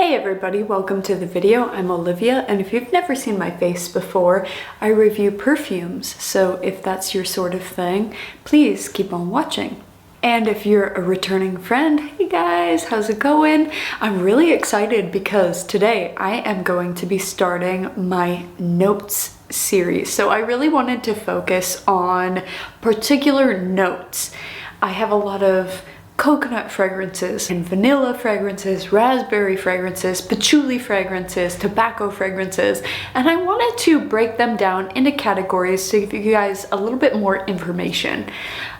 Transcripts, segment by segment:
Hey everybody, welcome to the video. I'm Olivia, and if you've never seen my face before, I review perfumes, so if that's your sort of thing, please keep on watching. And if you're a returning friend, hey guys, how's it going? I'm really excited because today I am going to be starting my notes series. So I really wanted to focus on particular notes. I have a lot of coconut fragrances and vanilla fragrances, raspberry fragrances, patchouli fragrances, tobacco fragrances, and I wanted to break them down into categories to give you guys a little bit more information.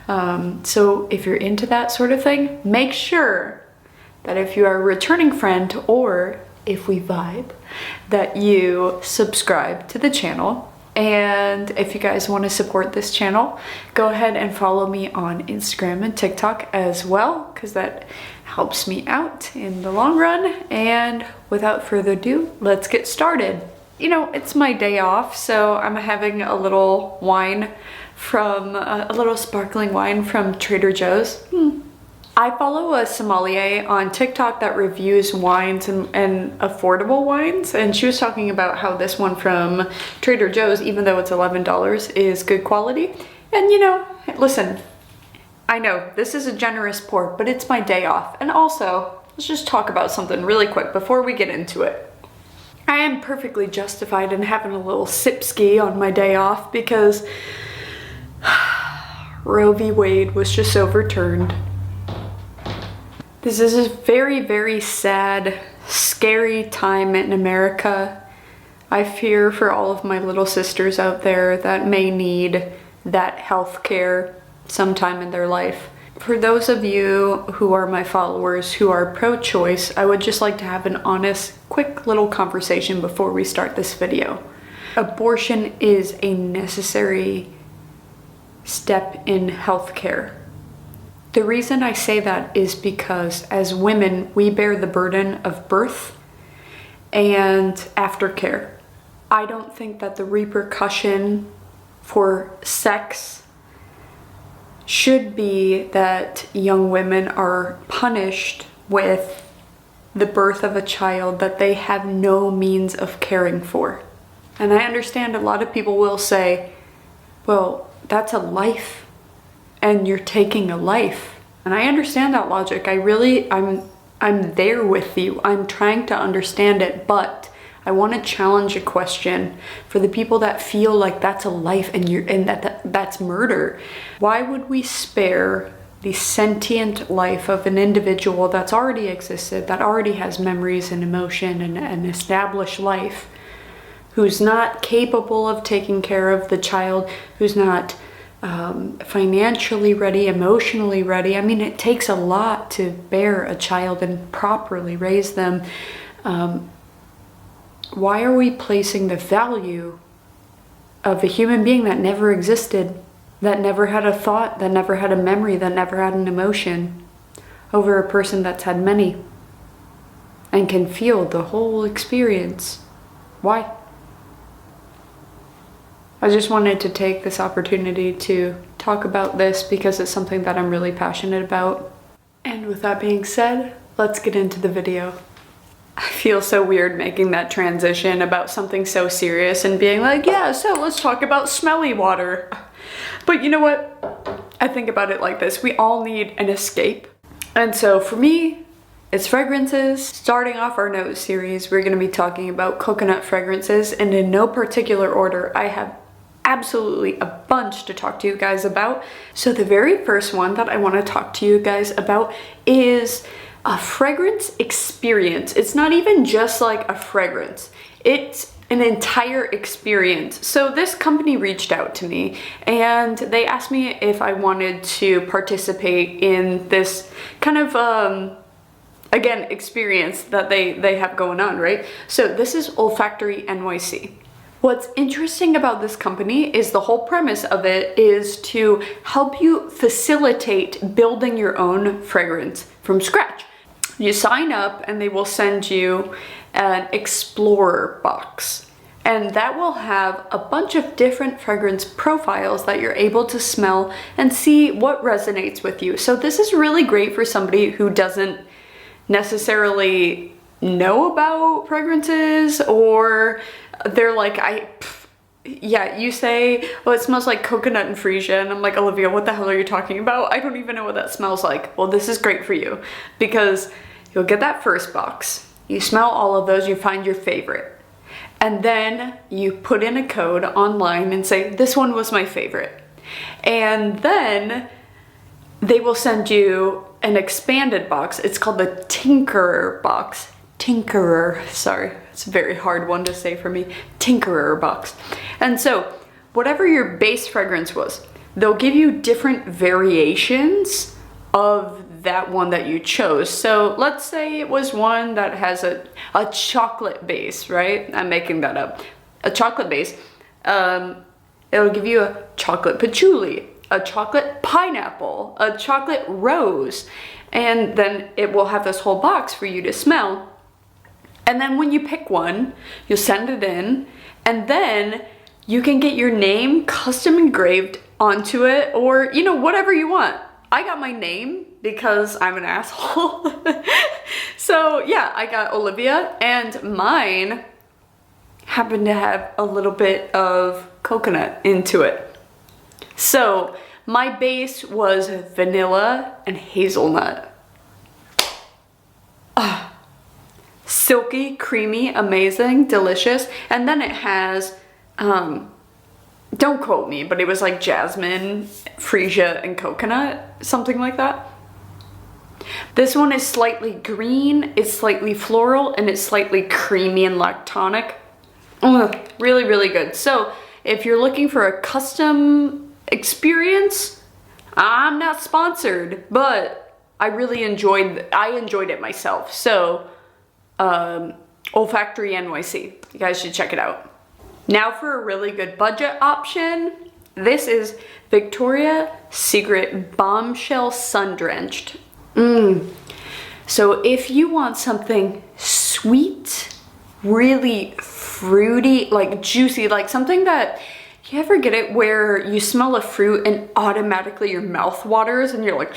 So if you're into that sort of thing, make sure that if you are a returning friend or if we vibe, that you subscribe to the channel. And if you guys want to support this channel, go ahead and follow me on Instagram and TikTok as well, because that helps me out in the long run. And without further ado, let's get started. You know, it's my day off, so I'm having a little wine from, a little sparkling wine from Trader Joe's. I follow a sommelier on TikTok that reviews wines and affordable wines, and she was talking about how this one from Trader Joe's, even though it's $11, is good quality. And you know, listen, I know this is a generous pour, but it's my day off. And also, let's just talk about something really quick before we get into it. I am perfectly justified in having a little sip-ski on my day off because Roe v. Wade was just overturned. This is a very, very sad, scary time in America. I fear for all of my little sisters out there that may need that health care sometime in their life. For those of you who are my followers who are pro-choice, I would just like to have an honest, quick little conversation before we start this video. Abortion is a necessary step in healthcare. The reason I say that is because as women, we bear the burden of birth and aftercare. I don't think that the repercussion for sex should be that young women are punished with the birth of a child that they have no means of caring for. And I understand a lot of people will say, well, that's a life. And you're taking a life. And I understand that logic. I'm there with you. I'm trying to understand it, but I want to challenge a question for the people that feel like that's a life and that's murder. Why would we spare the sentient life of an individual that's already existed, that already has memories and emotion and an established life, who's not capable of taking care of the child, who's not financially ready, emotionally ready? I mean, it takes a lot to bear a child and properly raise them. Why are we placing the value of a human being that never existed, that never had a thought, that never had a memory, that never had an emotion, over a person that's had many and can feel the whole experience? Why? I just wanted to take this opportunity to talk about this because it's something that I'm really passionate about. And with that being said, let's get into the video. I feel so weird making that transition about something so serious and being like, yeah, so let's talk about smelly water. But you know what? I think about it like this. We all need an escape. And so for me, it's fragrances. Starting off our note series, we're going to be talking about coconut fragrances, and in no particular order. I have absolutely a bunch to talk to you guys about. So the very first one that I want to talk to you guys about is a fragrance experience. It's not even just like a fragrance. It's an entire experience. So this company reached out to me and they asked me if I wanted to participate in this kind of again, experience that they have going on, right? So this is Olfactory NYC. What's interesting about this company is the whole premise of it is to help you facilitate building your own fragrance from scratch. You sign up and they will send you an explorer box. And that will have a bunch of different fragrance profiles that you're able to smell and see what resonates with you. So this is really great for somebody who doesn't necessarily know about fragrances, or they're like, yeah, you say, oh, it smells like coconut and freesia, and I'm like, Olivia, what the hell are you talking about? I don't even know what that smells like. Well, this is great for you, because you'll get that first box, you smell all of those, you find your favorite, and then you put in a code online and say, this one was my favorite. And then they will send you an expanded box. It's called the Tinkerer box. Tinkerer, sorry, it's a very hard one to say for me. Tinkerer box. And so whatever your base fragrance was, they'll give you different variations of that one that you chose. So let's say it was one that has a chocolate base, right? I'm making that up. A chocolate base. It'll give you a chocolate patchouli, a chocolate pineapple, a chocolate rose, and then it will have this whole box for you to smell. And then when you pick one, you'll send it in, and then you can get your name custom engraved onto it, or, you know, whatever you want. I got my name because I'm an asshole. So yeah, I got Olivia, and mine happened to have a little bit of coconut into it. So my base was vanilla and hazelnut. Silky, creamy, amazing, delicious. And then it has, don't quote me, but it was like jasmine, freesia, and coconut, something like that. This one is slightly green, it's slightly floral, and it's slightly creamy and lactonic. Really, really good. So if you're looking for a custom experience, I'm not sponsored, but I really enjoyed it myself. So Olfactory NYC, you guys should check it out. Now for a really good budget option, this is Victoria's Secret Bombshell Sun Drenched. So if you want something sweet, really fruity, like juicy, like something that, you ever get it where you smell a fruit and automatically your mouth waters and you're like,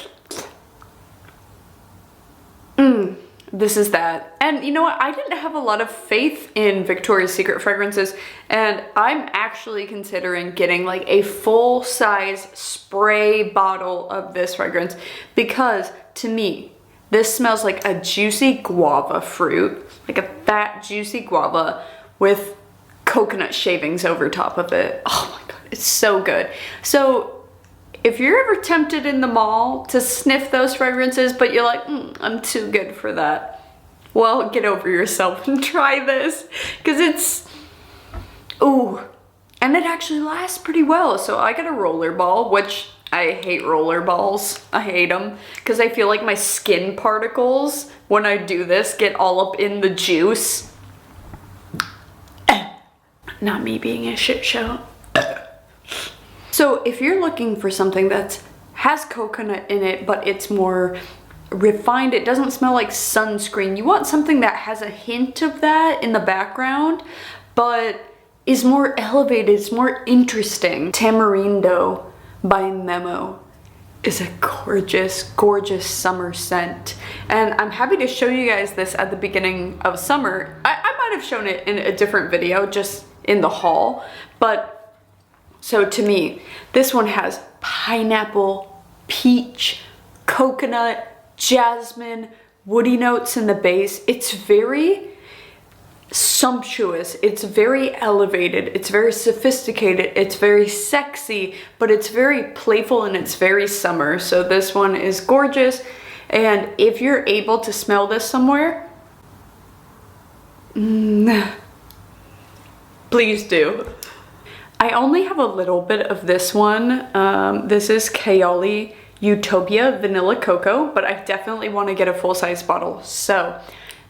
this is that. And you know what, I didn't have a lot of faith in Victoria's Secret fragrances, and I'm actually considering getting like a full-size spray bottle of this fragrance, because to me, this smells like a juicy guava fruit, like a fat juicy guava with coconut shavings over top of it. Oh my god, it's so good. So if you're ever tempted in the mall to sniff those fragrances, but you're like, I'm too good for that, well, get over yourself and try this, because it's, ooh, and it actually lasts pretty well. So I got a roller ball, which I hate roller balls. I hate them because I feel like my skin particles, when I do this, get all up in the juice. Not me being a shit show. So if you're looking for something that has coconut in it, but it's more refined, it doesn't smell like sunscreen, you want something that has a hint of that in the background, but is more elevated, it's more interesting. Tamarindo by Memo is a gorgeous, gorgeous summer scent. And I'm happy to show you guys this at the beginning of summer. I might have shown it in a different video, just in the haul, but so to me, this one has pineapple, peach, coconut, jasmine, woody notes in the base. It's very sumptuous, it's very elevated, it's very sophisticated, it's very sexy, but it's very playful and it's very summer. So this one is gorgeous, and if you're able to smell this somewhere, please do. I only have a little bit of this one. This is Kaoli Utopia Vanilla Cocoa, but I definitely want to get a full-size bottle. So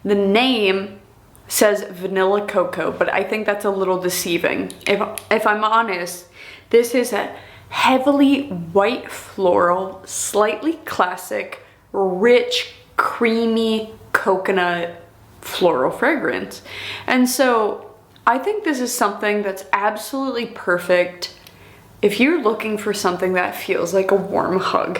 the name says Vanilla Cocoa, but I think that's a little deceiving. If I'm honest, this is a heavily white floral, slightly classic, rich, creamy coconut floral fragrance. And so I think this is something that's absolutely perfect if you're looking for something that feels like a warm hug.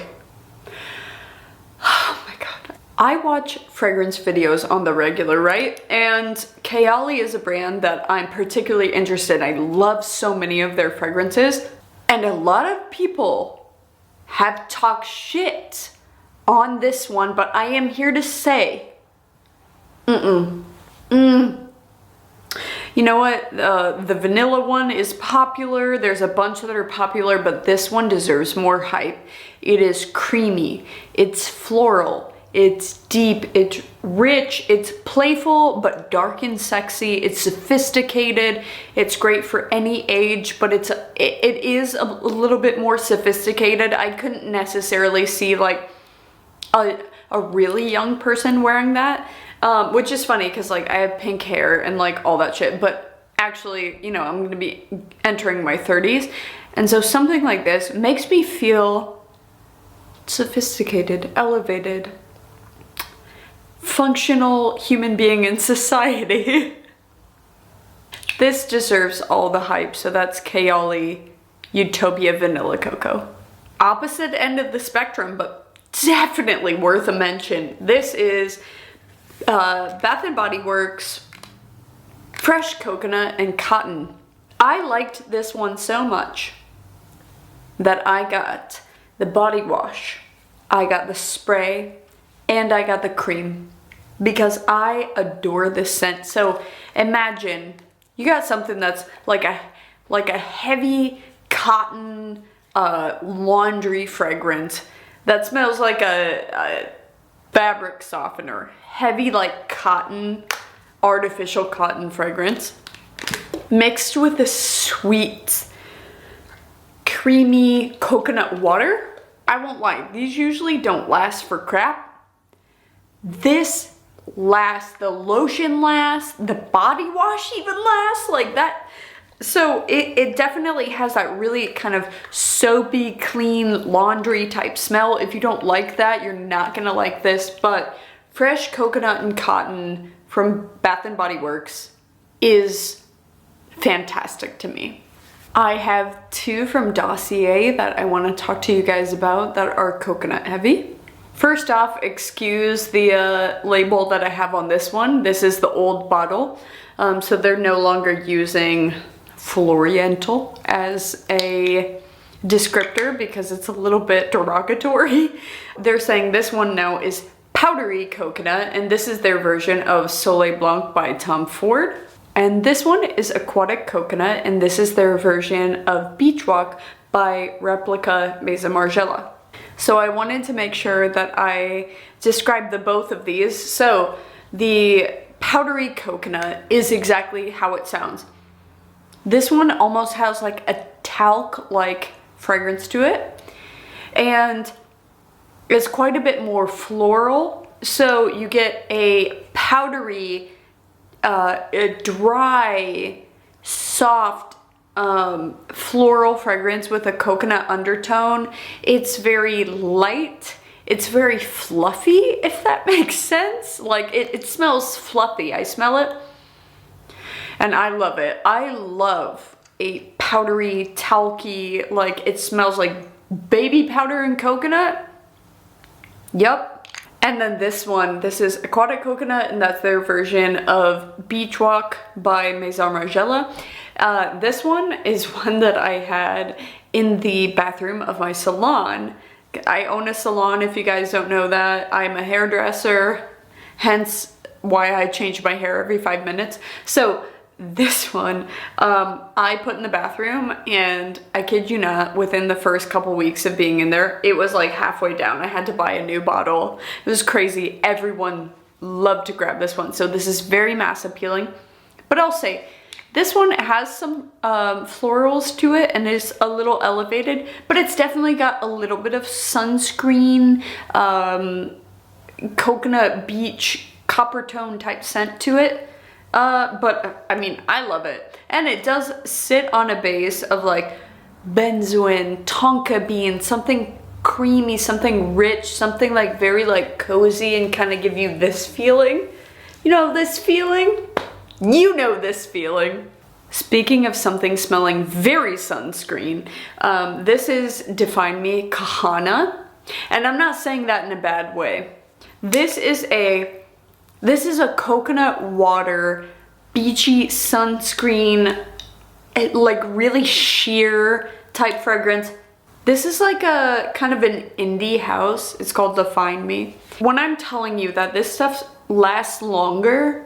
Oh my god. I watch fragrance videos on the regular, right? And Kayali is a brand that I'm particularly interested in. I love so many of their fragrances. And a lot of people have talked shit on this one, but I am here to say, You know what, the vanilla one is popular. There's a bunch that are popular, but this one deserves more hype. It is creamy, it's floral, it's deep, it's rich, it's playful, but dark and sexy. It's sophisticated. It's great for any age, but it is a little bit more sophisticated. I couldn't necessarily see like a really young person wearing that. Which is funny because like I have pink hair and like all that shit, but actually, you know, I'm gonna be entering my 30s, and so something like this makes me feel sophisticated, elevated, functional human being in society. This deserves all the hype, so that's Kayali Utopia Vanilla Cocoa. Opposite end of the spectrum, but definitely worth a mention. This is Bath & Body Works Fresh Coconut and Cotton. I liked this one so much that I got the body wash, I got the spray, and I got the cream because I adore this scent. So imagine you got something that's like a heavy cotton laundry fragrance that smells like a fabric softener, heavy like cotton, artificial cotton fragrance, mixed with the sweet, creamy coconut water. I won't lie, these usually don't last for crap. This lasts, the lotion lasts, the body wash even lasts, like that. So it definitely has that really kind of soapy, clean laundry type smell. If you don't like that, you're not gonna like this, but Fresh Coconut and Cotton from Bath & Body Works is fantastic to me. I have two from Dossier that I want to talk to you guys about that are coconut heavy. First off, excuse the label that I have on this one. This is the old bottle, so they're no longer using Floriental as a descriptor because it's a little bit derogatory. They're saying this one now is powdery coconut, and this is their version of Soleil Blanc by Tom Ford. And this one is aquatic coconut, and this is their version of Beach Walk by Replica Maison Margiela. So I wanted to make sure that I described the both of these. So the powdery coconut is exactly how it sounds. This one almost has like a talc-like fragrance to it, and it's quite a bit more floral. So you get a powdery, a dry, soft, floral fragrance with a coconut undertone. It's very light. It's very fluffy, if that makes sense. Like it smells fluffy. I smell it. And I love it. I love a powdery, talky, like it smells like baby powder and coconut. Yep. And then this one, this is Aquatic Coconut, and that's their version of Beach Walk by Maison Margiela. This one is one that I had in the bathroom of my salon. I own a salon, if you guys don't know that. I'm a hairdresser, hence why I change my hair every 5 minutes. So this one, I put in the bathroom, and I kid you not, within the first couple weeks of being in there, it was like halfway down. I had to buy a new bottle. It was crazy. Everyone loved to grab this one. So this is very mass appealing, but I'll say this one has some florals to it and is a little elevated, but it's definitely got a little bit of sunscreen, coconut beach, copper tone type scent to it. But I mean, I love it. And it does sit on a base of like benzoin, tonka bean, something creamy, something rich, something like very like cozy and kind of give you this feeling. You know this feeling? You know this feeling. Speaking of something smelling very sunscreen, this is DefineMe Kahana. And I'm not saying that in a bad way. This is a coconut water, beachy sunscreen, like really sheer type fragrance. This is like a kind of an indie house. It's called DefineMe. When I'm telling you that this stuff lasts longer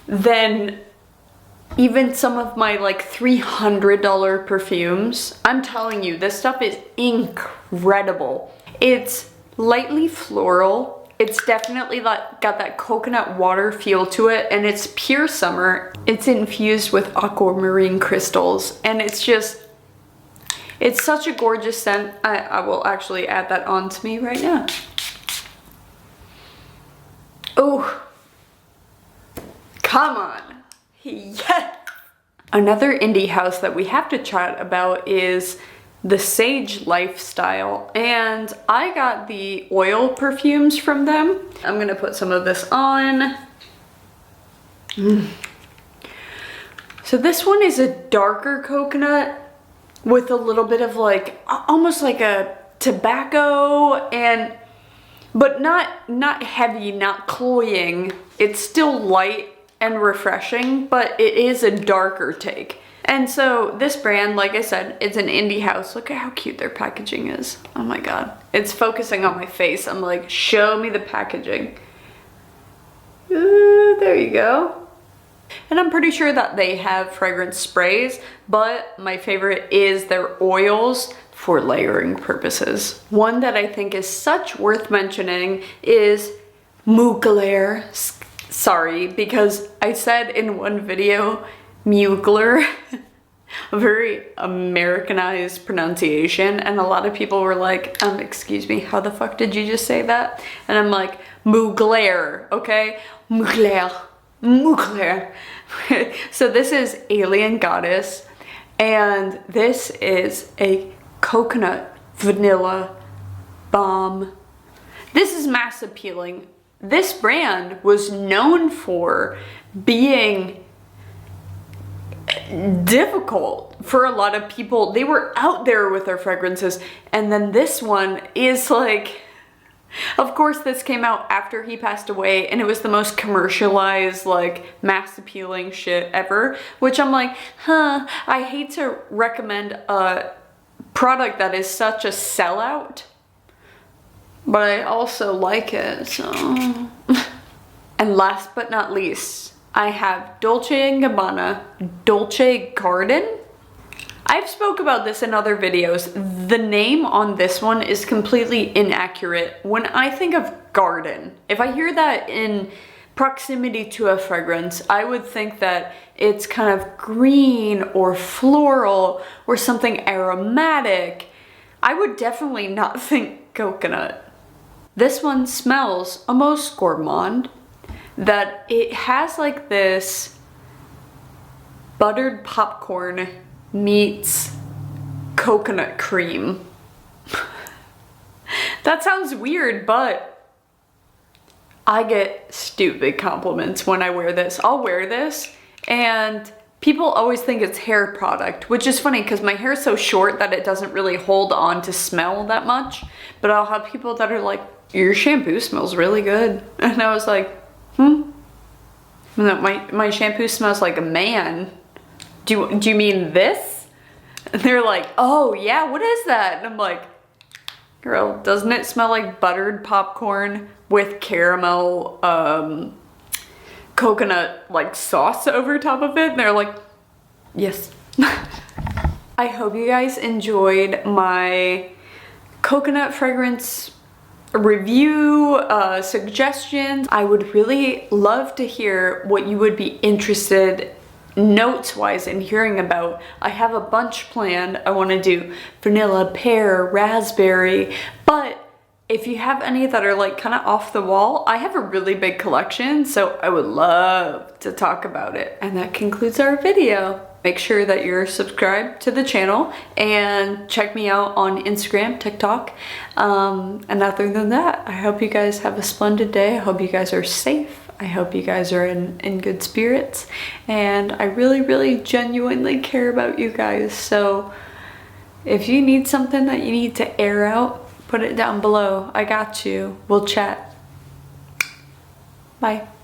than even some of my like $300 perfumes, I'm telling you, this stuff is incredible. It's lightly floral. It's definitely got that coconut water feel to it, and it's pure summer. It's infused with aquamarine crystals, and it's such a gorgeous scent. I will actually add that on to me right now. Oh, come on. Yes! Another indie house that we have to chat about is the Sage Lifestyle, and I got the oil perfumes from them. I'm gonna put some of this on. So this one is a darker coconut with a little bit of like, almost like a tobacco, but not heavy, not cloying. It's still light and refreshing, but it is a darker take. And so this brand, like I said, it's an indie house. Look at how cute their packaging is. Oh my God. It's focusing on my face. I'm like, show me the packaging. Ooh, there you go. And I'm pretty sure that they have fragrance sprays, but my favorite is their oils for layering purposes. One that I think is such worth mentioning is Mugler. Sorry, because I said in one video, Mugler, a very Americanized pronunciation, and a lot of people were like, excuse me, how the fuck did you just say that? And I'm like, Mugler, okay? Mugler, Mugler. So this is Alien Goddess, and this is a coconut vanilla bomb. This is mass appealing. This brand was known for being difficult for a lot of people. They were out there with their fragrances, and then this one is like, of course this came out after he passed away, and it was the most commercialized, like, mass appealing shit ever, which I'm like, I hate to recommend a product that is such a sellout, but I also like it, so. And last but not least, I have Dolce & Gabbana Dolce Garden. I've spoke about this in other videos. The name on this one is completely inaccurate. When I think of garden, if I hear that in proximity to a fragrance, I would think that it's kind of green or floral or something aromatic. I would definitely not think coconut. This one smells almost gourmand, that it has like this buttered popcorn meets coconut cream. That sounds weird, but I get stupid compliments when I wear this. I'll wear this and people always think it's hair product, which is funny because my hair is so short that it doesn't really hold on to smell that much. But I'll have people that are like, your shampoo smells really good. And I was like, my shampoo smells like a man. Do you mean this? And they're like, oh yeah, what is that? And I'm like, girl, doesn't it smell like buttered popcorn with caramel coconut like sauce over top of it? And they're like, yes. I hope you guys enjoyed my coconut fragrance review, suggestions. I would really love to hear what you would be interested notes-wise in hearing about. I have a bunch planned. I want to do vanilla, pear, raspberry, but if you have any that are like kind of off the wall, I have a really big collection, so I would love to talk about it. And that concludes our video. Make sure that you're subscribed to the channel and check me out on Instagram, TikTok. And other than that, I hope you guys have a splendid day. I hope you guys are safe. I hope you guys are in good spirits. And I really, really genuinely care about you guys. So if you need something that you need to air out, put it down below. I got you. We'll chat. Bye.